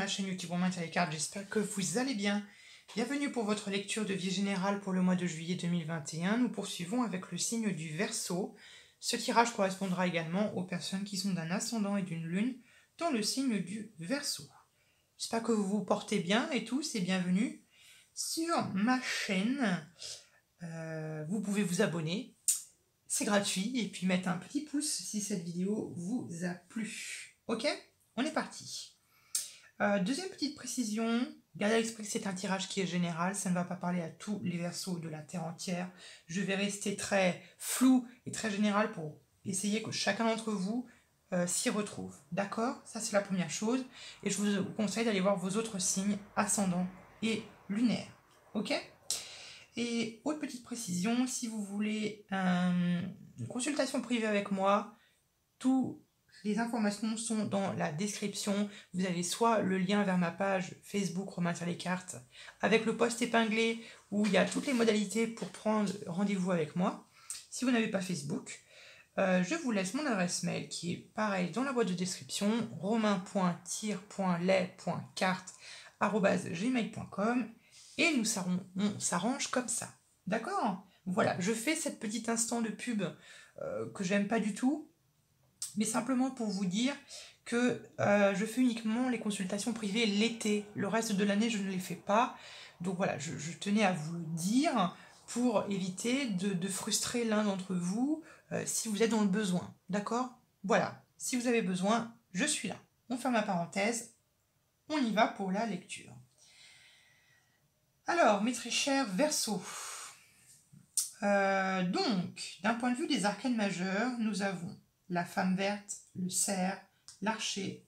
ma chaîne YouTube Romain les cartes, j'espère que vous allez bien. Bienvenue pour votre lecture de vie générale pour le mois de juillet 2021. Nous poursuivons avec le signe du Verseau. Ce tirage correspondra également aux personnes qui sont d'un ascendant et d'une lune dans le signe du Verseau. J'espère que vous vous portez bien et tous et bienvenue sur ma chaîne. Vous pouvez vous abonner, c'est gratuit, et puis mettre un petit pouce si cette vidéo vous a plu. Ok, on est parti. Deuxième petite précision, gardez à l'esprit que c'est un tirage qui est général, ça ne va pas parler à tous les Verseaux de la Terre entière. Je vais rester très flou et très général pour essayer que chacun d'entre vous s'y retrouve. D'accord? Ça c'est la première chose. Et je vous conseille d'aller voir vos autres signes ascendants et lunaires. Ok? Et autre petite précision, si vous voulez une consultation privée avec moi, toutes les informations sont dans la description. Vous avez soit le lien vers ma page Facebook Romain les cartes, avec le post épinglé où il y a toutes les modalités pour prendre rendez-vous avec moi. Si vous n'avez pas Facebook, je vous laisse mon adresse mail qui est pareil dans la boîte de description, romain.tire.les.cartes@gmail.com. Et on s'arrange comme ça. D'accord? Voilà, je fais cette petite instant de pub que j'aime pas du tout, mais simplement pour vous dire que je fais uniquement les consultations privées l'été. Le reste de l'année, je ne les fais pas. Donc voilà, je tenais à vous le dire pour éviter de frustrer l'un d'entre vous si vous êtes dans le besoin. D'accord? Voilà, si vous avez besoin, je suis là. On ferme la parenthèse, on y va pour la lecture. Alors, mes très chers Verseaux, donc, d'un point de vue des arcanes majeurs, nous avons la femme verte, le cerf, l'archer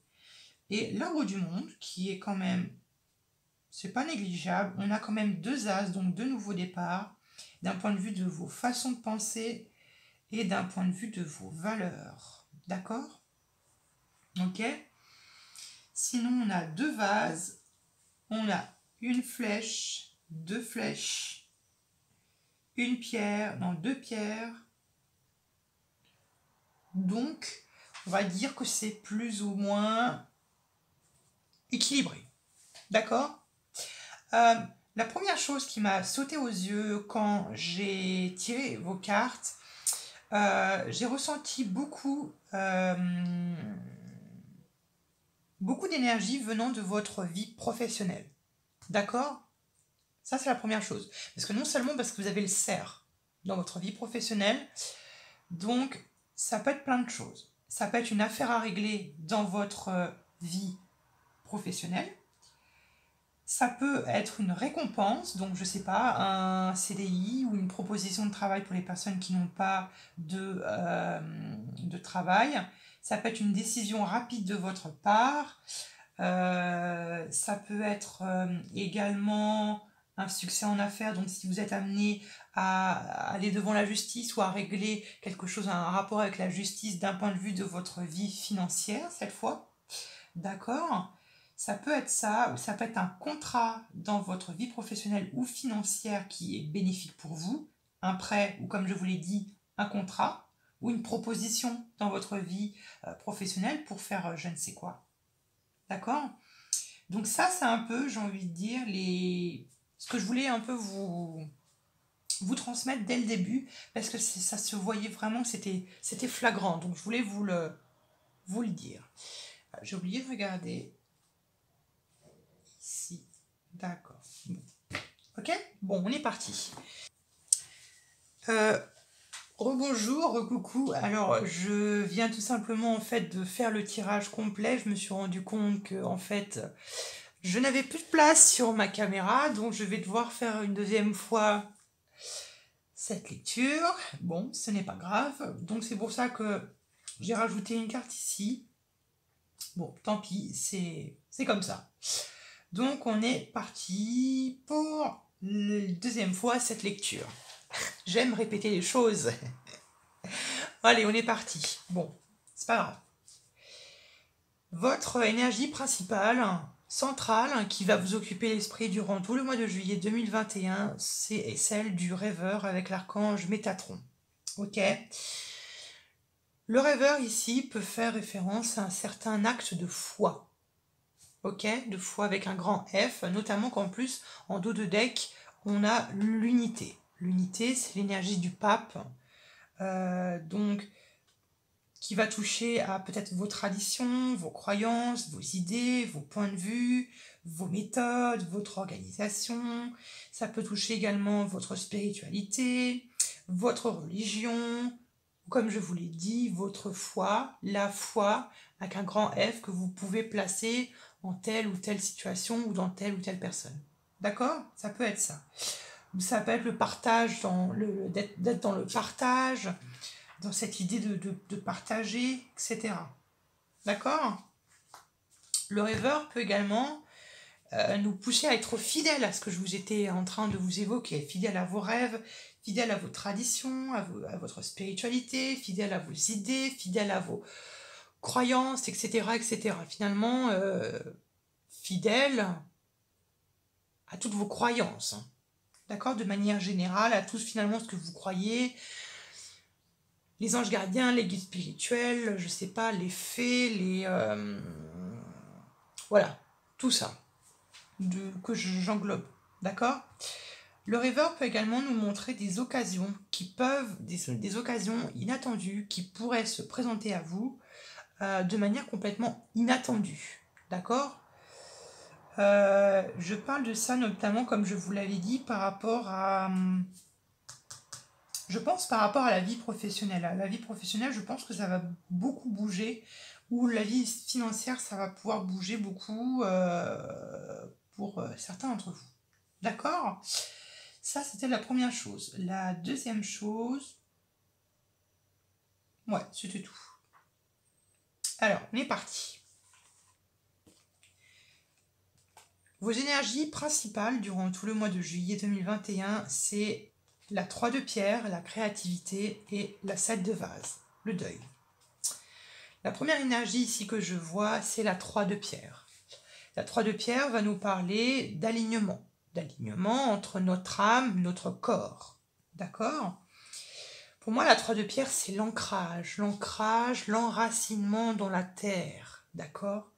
et l'arbre du monde, qui est quand même, c'est pas négligeable. On a quand même deux as, donc deux nouveaux départs, d'un point de vue de vos façons de penser et d'un point de vue de vos valeurs. D'accord? Ok? Sinon, on a deux vases, on a une flèche, deux flèches, une pierre, non, deux pierres. Donc, on va dire que c'est plus ou moins équilibré. D'accord? La première chose qui m'a sauté aux yeux quand j'ai tiré vos cartes, j'ai ressenti beaucoup d'énergie venant de votre vie professionnelle. D'accord? Ça, c'est la première chose. Parce que non seulement parce que vous avez le cerf dans votre vie professionnelle, donc ça peut être plein de choses. Ça peut être une affaire à régler dans votre vie professionnelle. Ça peut être une récompense, donc je sais pas, un CDI ou une proposition de travail pour les personnes qui n'ont pas de travail. Ça peut être une décision rapide de votre part. Ça peut être également un succès en affaires, donc si vous êtes amené à aller devant la justice ou à régler quelque chose, un rapport avec la justice d'un point de vue de votre vie financière cette fois. D'accord? Ça peut être ça, ou ça peut être un contrat dans votre vie professionnelle ou financière qui est bénéfique pour vous, un prêt ou comme je vous l'ai dit, un contrat, ou une proposition dans votre vie professionnelle pour faire je ne sais quoi. D'accord? Donc ça, c'est un peu, j'ai envie de dire, ce que je voulais un peu vous transmettre dès le début, parce que ça se voyait vraiment, c'était flagrant, donc je voulais vous le dire. J'ai oublié de regarder ici. D'accord. Bon. Ok? Bon, on est parti. Rebonjour, recoucou. Alors, je viens tout simplement en fait de faire le tirage complet. Je me suis rendu compte que en fait, je n'avais plus de place sur ma caméra, donc je vais devoir faire une deuxième fois cette lecture. Bon, ce n'est pas grave. Donc c'est pour ça que j'ai rajouté une carte ici. Bon, tant pis, c'est comme ça. Donc on est parti pour la deuxième fois cette lecture. J'aime répéter les choses. Allez, on est parti. Bon, c'est pas grave. Votre énergie principale, centrale, qui va vous occuper l'esprit durant tout le mois de juillet 2021, c'est celle du rêveur avec l'archange Métatron. Ok? Le rêveur ici peut faire référence à un certain acte de foi. ok, deux fois avec un grand F, notamment qu'en plus, en dos de deck, on a l'unité. L'unité, c'est l'énergie du pape, donc qui va toucher à peut-être vos traditions, vos croyances, vos idées, vos points de vue, vos méthodes, votre organisation. Ça peut toucher également votre spiritualité, votre religion, comme je vous l'ai dit, votre foi, la foi avec un grand F que vous pouvez placer en telle ou telle situation ou dans telle ou telle personne. D'accord? Ça peut être ça. Ça peut être le partage, d'être dans le partage, dans cette idée de partager, etc. D'accord? Le rêveur peut également nous pousser à être fidèle à ce que je vous étais en train de vous évoquer, fidèle à vos rêves, fidèle à vos traditions, à votre spiritualité, fidèle à vos idées, fidèle à vos croyances, etc. etc. Finalement, fidèle à toutes vos croyances. Hein. D'accord? De manière générale, à tout finalement ce que vous croyez, les anges gardiens, les guides spirituels, je sais pas, les fées, voilà, tout ça que j'englobe, d'accord? Le rêveur peut également nous montrer des occasions des occasions inattendues qui pourraient se présenter à vous de manière complètement inattendue, d'accord? Je parle de ça notamment, comme je vous l'avais dit, par rapport à... Je pense par rapport à la vie professionnelle. À la vie professionnelle, je pense que ça va beaucoup bouger, ou la vie financière, ça va pouvoir bouger beaucoup pour certains d'entre vous. D'accord? Ça, c'était la première chose. La deuxième chose... Ouais, c'était tout. Alors, on est parti. Vos énergies principales durant tout le mois de juillet 2021, c'est la 3 de pierre, la créativité et la 7 de vase, le deuil. La première énergie ici que je vois, c'est la 3 de pierre. La 3 de pierre va nous parler d'alignement entre notre âme, notre corps. D'accord? Pour moi, la 3 de pierre, c'est l'ancrage, l'enracinement dans la terre. D'accord?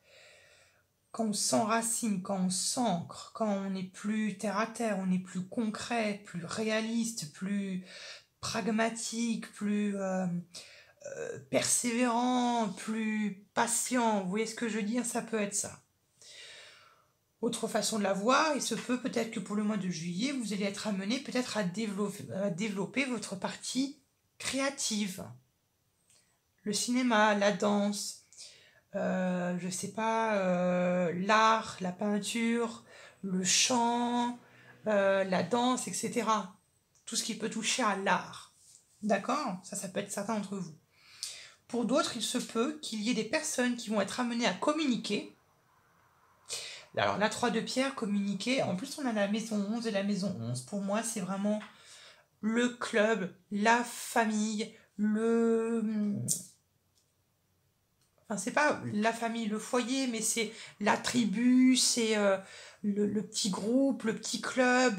Quand on s'enracine, quand on s'ancre, quand on est plus terre à terre, on est plus concret, plus réaliste, plus pragmatique, plus persévérant, plus patient. Vous voyez ce que je veux dire? Ça peut être ça. Autre façon de la voir, il se peut peut-être que pour le mois de juillet, vous allez être amené peut-être à développer votre partie créative. Le cinéma, la danse, je sais pas, l'art, la peinture, le chant, la danse, etc. Tout ce qui peut toucher à l'art. D'accord? Ça peut être certains d'entre vous. Pour d'autres, il se peut qu'il y ait des personnes qui vont être amenées à communiquer. Alors, la 3 de pierre, communiquer. En plus, on a la maison 11 et la maison 11. Pour moi, c'est vraiment le club, la famille, Enfin, c'est pas la famille, le foyer, mais c'est la tribu, c'est le petit groupe, le petit club,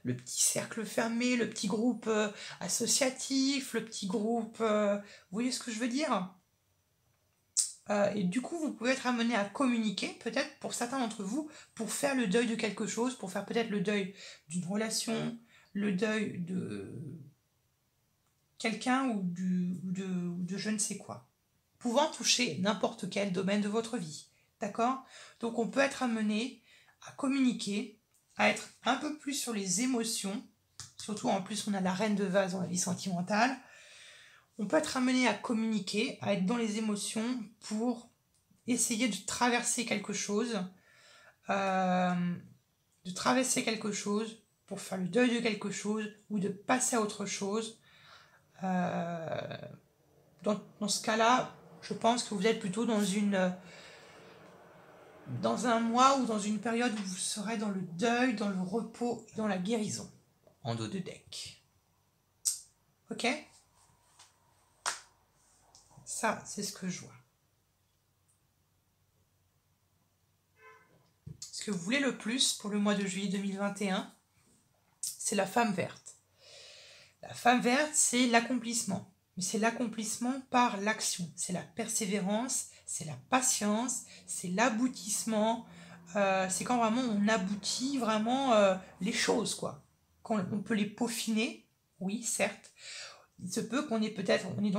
le petit cercle fermé, le petit groupe associatif, le petit groupe... vous voyez ce que je veux dire? Et du coup, vous pouvez être amené à communiquer, peut-être pour certains d'entre vous, pour faire le deuil de quelque chose, pour faire peut-être le deuil d'une relation, le deuil de quelqu'un ou de je ne sais quoi, pouvant toucher n'importe quel domaine de votre vie. D'accord? Donc on peut être amené à communiquer, à être un peu plus sur les émotions, surtout en plus on a la reine de vase dans la vie sentimentale. On peut être amené à communiquer, à être dans les émotions pour essayer de traverser quelque chose, pour faire le deuil de quelque chose ou de passer à autre chose. Dans ce cas-là, je pense que vous êtes plutôt dans un mois ou dans une période où vous serez dans le deuil, dans le repos, dans la guérison, en dos de deck. Ok? Ça, c'est ce que je vois. Ce que vous voulez le plus pour le mois de juillet 2021, c'est la femme verte. La femme verte, c'est l'accomplissement. Mais c'est l'accomplissement par l'action. C'est la persévérance, c'est la patience, c'est l'aboutissement c'est quand vraiment on aboutit vraiment les choses, quoi. Quand on peut les peaufiner, oui, certes. Il se peut qu'on est peut-être, on est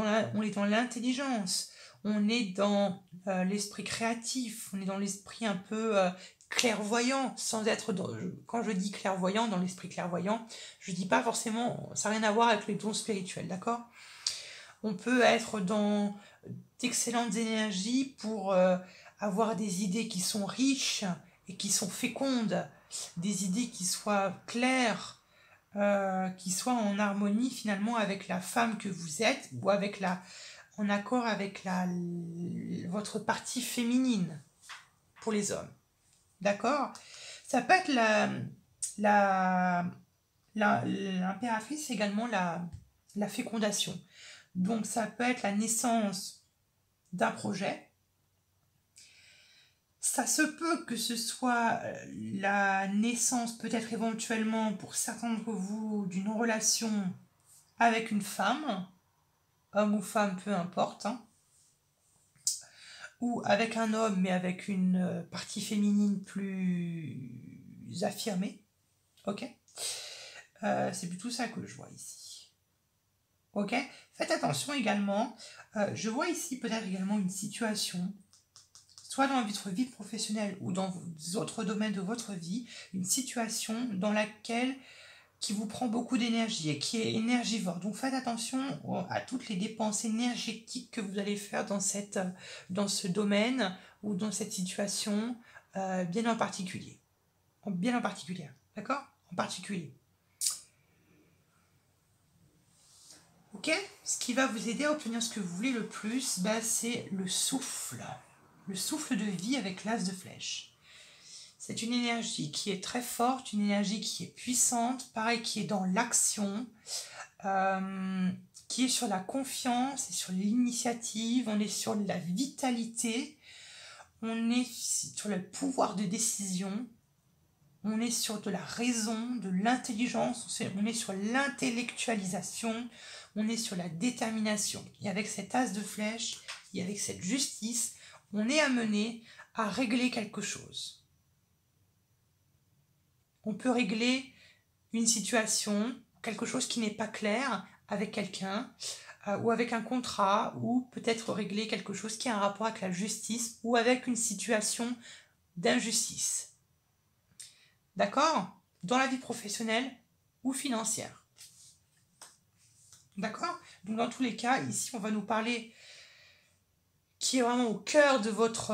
dans l'intelligence, on est dans l'esprit créatif, on est dans l'esprit un peu clairvoyant, sans être quand je dis clairvoyant, dans l'esprit clairvoyant, je dis pas forcément, ça n'a rien à voir avec les dons spirituels, d'accord? On peut être dans d'excellentes énergies pour avoir des idées qui sont riches et qui sont fécondes, des idées qui soient claires, qui soient en harmonie finalement avec la femme que vous êtes ou en accord avec votre partie féminine pour les hommes. D'accord? Ça peut être l'impératrice, également la fécondation. Donc ça peut être la naissance d'un projet. Ça se peut que ce soit la naissance, peut-être éventuellement pour certains d'entre vous, d'une relation avec une femme, homme ou femme, peu importe, hein, ou avec un homme, mais avec une partie féminine plus affirmée. Ok? C'est plutôt ça que je vois ici. Ok? Faites attention également. Je vois ici peut-être également une situation, soit dans votre vie professionnelle ou dans d'autres domaines de votre vie, une situation dans laquelle qui vous prend beaucoup d'énergie et qui est énergivore. Donc faites attention à toutes les dépenses énergétiques que vous allez faire dans ce domaine ou dans cette situation, bien en particulier. Bien en particulier, d'accord? En particulier. Ok? Ce qui va vous aider à obtenir ce que vous voulez le plus, c'est le souffle. Le souffle de vie avec l'as de flèche. C'est une énergie qui est très forte, une énergie qui est puissante, pareil, qui est dans l'action, qui est sur la confiance et sur l'initiative, on est sur la vitalité, on est sur le pouvoir de décision, on est sur de la raison, de l'intelligence, on est sur l'intellectualisation, on est sur la détermination. Et avec cet as de flèche, et avec cette justice, on est amené à régler quelque chose. On peut régler une situation, quelque chose qui n'est pas clair avec quelqu'un, ou avec un contrat, ou peut-être régler quelque chose qui a un rapport avec la justice, ou avec une situation d'injustice. D'accord? Dans la vie professionnelle ou financière. D'accord? Donc dans tous les cas, ici on va nous parler qui est vraiment au cœur de votre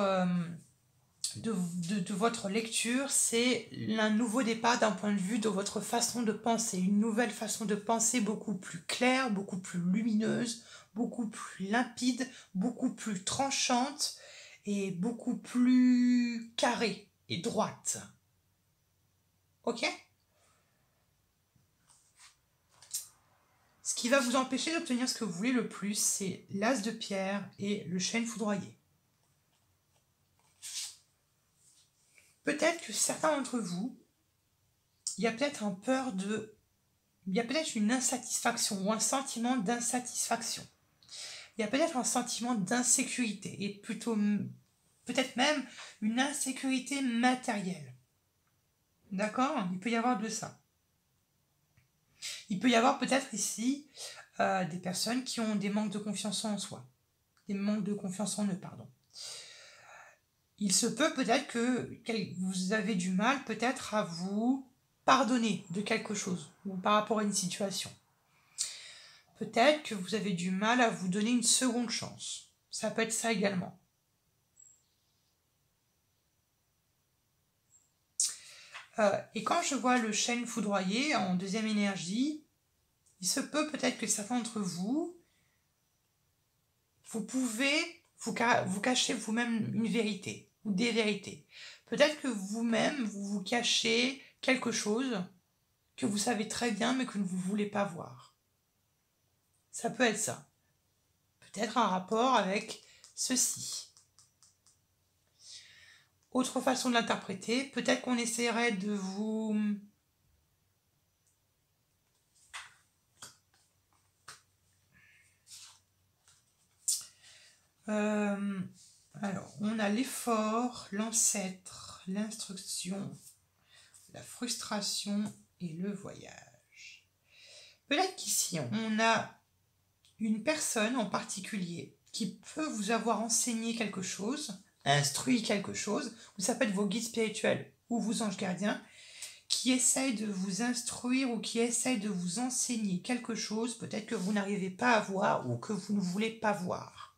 votre lecture, c'est un nouveau départ d'un point de vue de votre façon de penser, une nouvelle façon de penser beaucoup plus claire, beaucoup plus lumineuse, beaucoup plus limpide, beaucoup plus tranchante et beaucoup plus carrée et droite. Ok? Ce qui va vous empêcher d'obtenir ce que vous voulez le plus, c'est l'as de pierre et le chêne foudroyé. Peut-être que certains d'entre vous, il y a peut-être il y a peut-être une insatisfaction ou un sentiment d'insatisfaction. Il y a peut-être un sentiment d'insécurité et peut-être même une insécurité matérielle. D'accord? Il peut y avoir de ça. Il peut y avoir peut-être ici des personnes qui ont des manques de confiance en soi. Des manques de confiance en eux, pardon. Il se peut peut-être que vous avez du mal peut-être à vous pardonner de quelque chose ou par rapport à une situation. Peut-être que vous avez du mal à vous donner une seconde chance. Ça peut être ça également. Et quand je vois le chêne foudroyé en deuxième énergie, il se peut peut-être que certains d'entre vous, vous pouvez vous cacher vous-même une vérité ou des vérités. Peut-être que vous-même, vous cachez quelque chose que vous savez très bien mais que vous ne voulez pas voir. Ça peut être ça. Peut-être un rapport avec ceci. Autre façon de l'interpréter, peut-être qu'on essaierait de vous... alors, on a l'effort, l'ancêtre, l'instruction, la frustration et le voyage. Peut-être qu'ici, on a une personne en particulier qui peut vous avoir enseigné quelque chose, instruit quelque chose, ou ça peut être vos guides spirituels ou vos anges gardiens, qui essayent de vous instruire ou qui essayent de vous enseigner quelque chose, peut-être que vous n'arrivez pas à voir ou que vous ne voulez pas voir.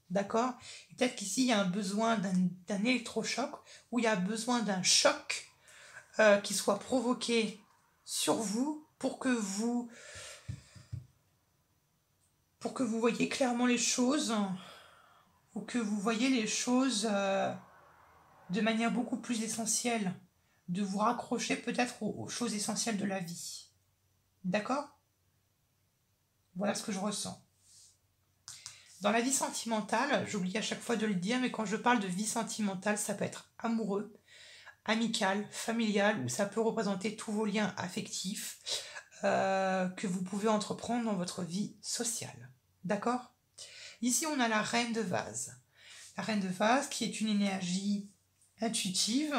D'accord? Peut-être qu'ici, il y a un besoin d'un électrochoc, ou il y a besoin d'un choc qui soit provoqué sur vous pour que vous voyez clairement les choses, ou que vous voyez les choses de manière beaucoup plus essentielle, de vous raccrocher peut-être aux choses essentielles de la vie. D'accord? Voilà ce que je ressens. Dans la vie sentimentale, j'oublie à chaque fois de le dire, mais quand je parle de vie sentimentale, ça peut être amoureux, amical, familial, ou ça peut représenter tous vos liens affectifs que vous pouvez entreprendre dans votre vie sociale. D'accord? Ici, on a la reine de vase. La reine de vase qui est une énergie intuitive,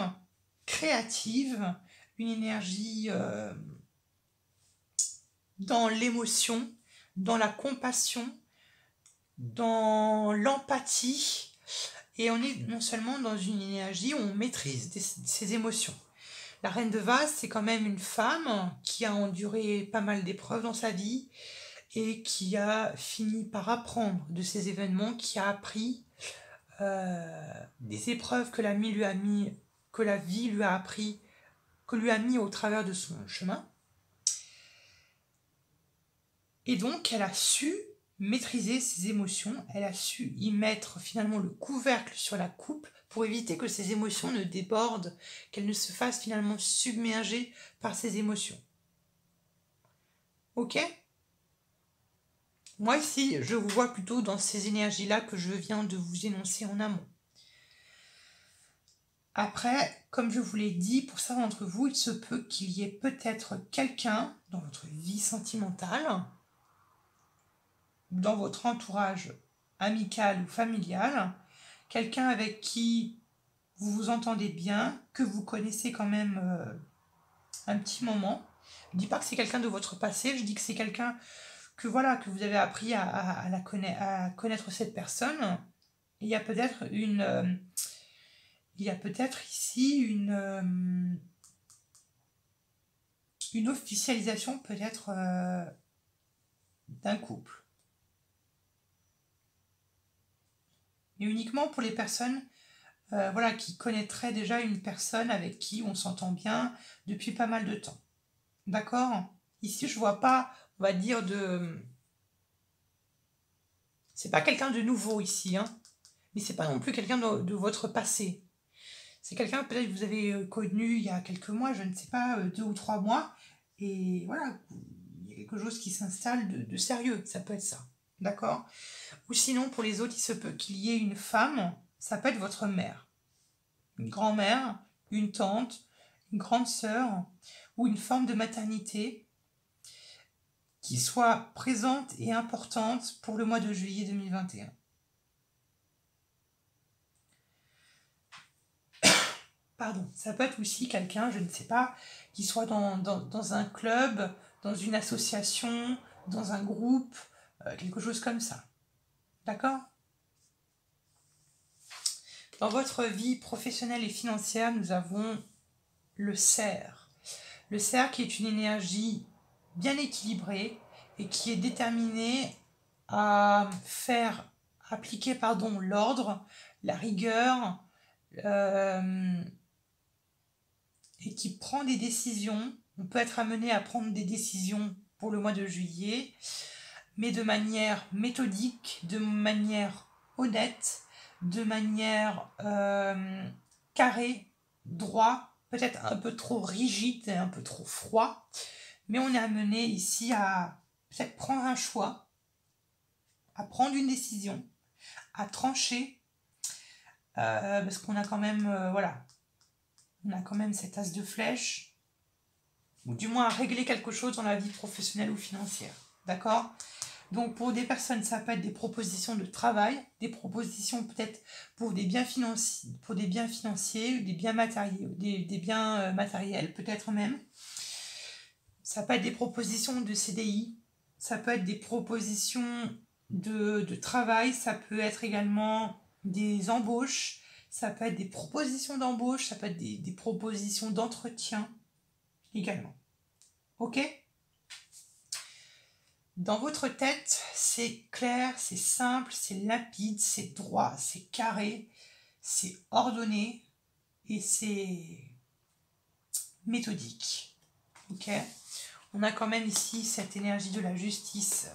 créative, une énergie dans l'émotion, dans la compassion, dans l'empathie, et on est non seulement dans une énergie où on maîtrise ses émotions. La reine de vase, c'est quand même une femme qui a enduré pas mal d'épreuves dans sa vie et qui a fini par apprendre de ces événements, qui a appris des épreuves que la vie lui a appris, que lui a mis au travers de son chemin. Et donc, elle a su maîtriser ses émotions, elle a su y mettre finalement le couvercle sur la coupe pour éviter que ses émotions ne débordent, qu'elle ne se fasse finalement submerger par ses émotions. Ok ? Moi ici, je vous vois plutôt dans ces énergies-là que je viens de vous énoncer en amont. Après, comme je vous l'ai dit, pour certains d'entre vous, il se peut qu'il y ait peut-être quelqu'un dans votre vie sentimentale, dans votre entourage amical ou familial, quelqu'un avec qui vous vous entendez bien, que vous connaissez quand même un petit moment. Je ne dis pas que c'est quelqu'un de votre passé, je dis que c'est quelqu'un que vous avez appris à connaître cette personne. Il y a peut-être ici une officialisation peut-être d'un couple. Mais uniquement pour les personnes qui connaîtraient déjà une personne avec qui on s'entend bien depuis pas mal de temps. D'accord ? Ici, je vois pas, on va dire, c'est pas quelqu'un de nouveau ici, hein, mais c'est pas non plus quelqu'un de votre passé. C'est quelqu'un peut-être que vous avez connu il y a quelques mois, je ne sais pas, 2 ou 3 mois, et voilà, il y a quelque chose qui s'installe de sérieux, ça peut être ça. D'accord ? Ou sinon, pour les autres, il se peut qu'il y ait une femme, ça peut être votre mère. Une grand-mère, une tante, une grande sœur, ou une forme de maternité qui soit présente et importante pour le mois de juillet 2021. Pardon, ça peut être aussi quelqu'un, je ne sais pas, qui soit dans un club, dans une association, dans un groupe, quelque chose comme ça. D'accord ? Dans votre vie professionnelle et financière, nous avons le cerf. Le cerf qui est une énergie bien équilibrée et qui est déterminée à faire appliquer l'ordre, la rigueur, et qui prend des décisions. On peut être amené à prendre des décisions pour le mois de juillet, mais de manière méthodique, de manière honnête, de manière carrée, droit, peut-être un peu trop rigide et un peu trop froid, mais on est amené ici à peut-être prendre un choix, à prendre une décision, à trancher, parce qu'on a quand même, on a quand même cet as de flèche, ou du moins à régler quelque chose dans la vie professionnelle ou financière, d'accord ? Donc pour des personnes, ça peut être des propositions de travail, des propositions peut-être pour des biens financiers, des biens matériels, des biens matériels peut-être même. Ça peut être des propositions de CDI, ça peut être des propositions de travail, ça peut être également des embauches, ça peut être des propositions d'embauche, ça peut être des propositions d'entretien également. Ok ? Dans votre tête, c'est clair, c'est simple, c'est limpide, c'est droit, c'est carré, c'est ordonné et c'est méthodique. Ok ? On a quand même ici cette énergie de la justice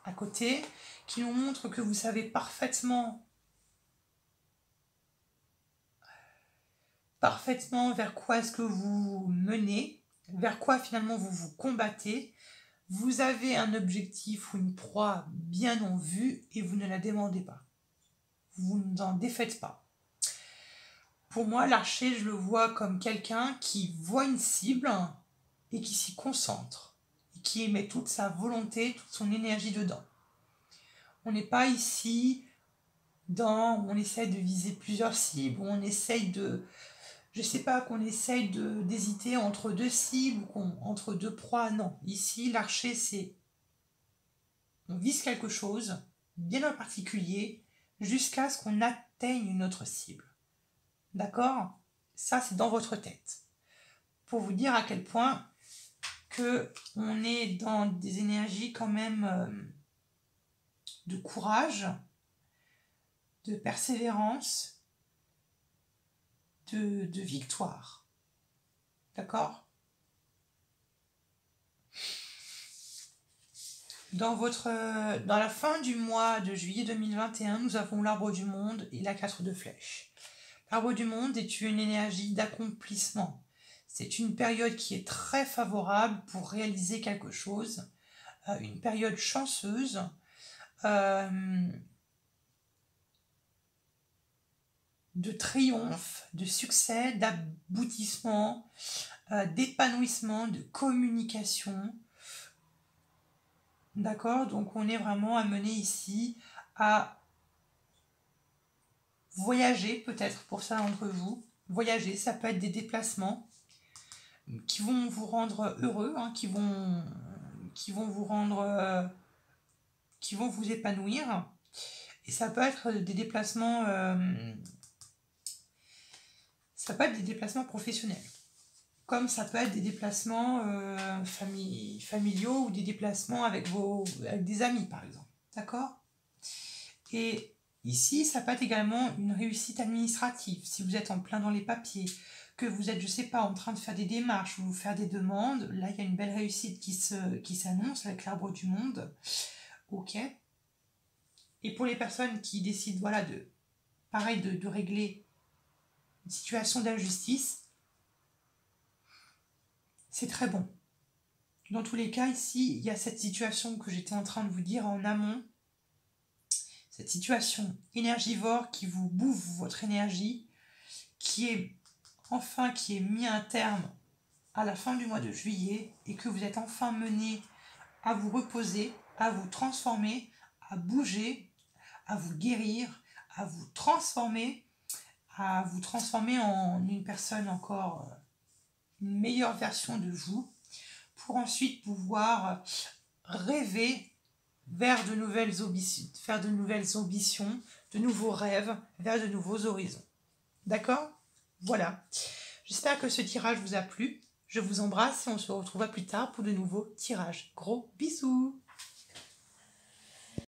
à côté qui nous montre que vous savez parfaitement vers quoi est-ce que vous menez, vers quoi finalement vous vous combattez. Vous avez un objectif ou une proie bien en vue et vous ne la demandez pas. Vous n'en défaites pas. Pour moi, l'archer, je le vois comme quelqu'un qui voit une cible et qui s'y concentre, et qui met toute sa volonté, toute son énergie dedans. On n'est pas ici on essaye de viser plusieurs cibles, on essaye qu'on essaye d'hésiter entre deux cibles, entre deux proies, non. Ici, l'archer, on vise quelque chose, bien en particulier, jusqu'à ce qu'on atteigne notre cible. D'accord ? Ça, c'est dans votre tête. Pour vous dire à quel point on est dans des énergies quand même de courage, de persévérance, de victoire. D'accord ? Dans la fin du mois de juillet 2021, nous avons l'arbre du monde et la 4 de flèches. L'arbre du monde est une énergie d'accomplissement. C'est une période qui est très favorable pour réaliser quelque chose, une période chanceuse, de triomphe, de succès, d'aboutissement, d'épanouissement, de communication. D'accord ? Donc on est vraiment amené ici à voyager, peut-être pour ça d'entre vous. Voyager, ça peut être des déplacements qui vont vous rendre heureux, qui vont vous rendre, qui vont vous épanouir. Et ça peut être des déplacements, professionnels. Comme ça peut être des déplacements familiaux ou des déplacements avec des amis, par exemple. D'accord ? Et ici, ça peut être également une réussite administrative. Si vous êtes en plein dans les papiers, que vous êtes, je sais pas, en train de faire des démarches ou faire des demandes, là, il y a une belle réussite qui s'annonce avec l'arbre du monde. Ok ? Et pour les personnes qui décident, voilà, de régler une situation d'injustice, c'est très bon. Dans tous les cas, ici, il y a cette situation que j'étais en train de vous dire en amont. Cette situation énergivore qui vous bouffe votre énergie, qui est mis un terme à la fin du mois de juillet et que vous êtes enfin mené à vous reposer, à vous transformer, à bouger, à vous guérir, à vous transformer en une personne encore, une meilleure version de vous, pour ensuite pouvoir rêver vers de nouvelles ambitions, de nouveaux rêves, vers de nouveaux horizons. D'accord ? Voilà. J'espère que ce tirage vous a plu. Je vous embrasse et on se retrouve à plus tard pour de nouveaux tirages. Gros bisous!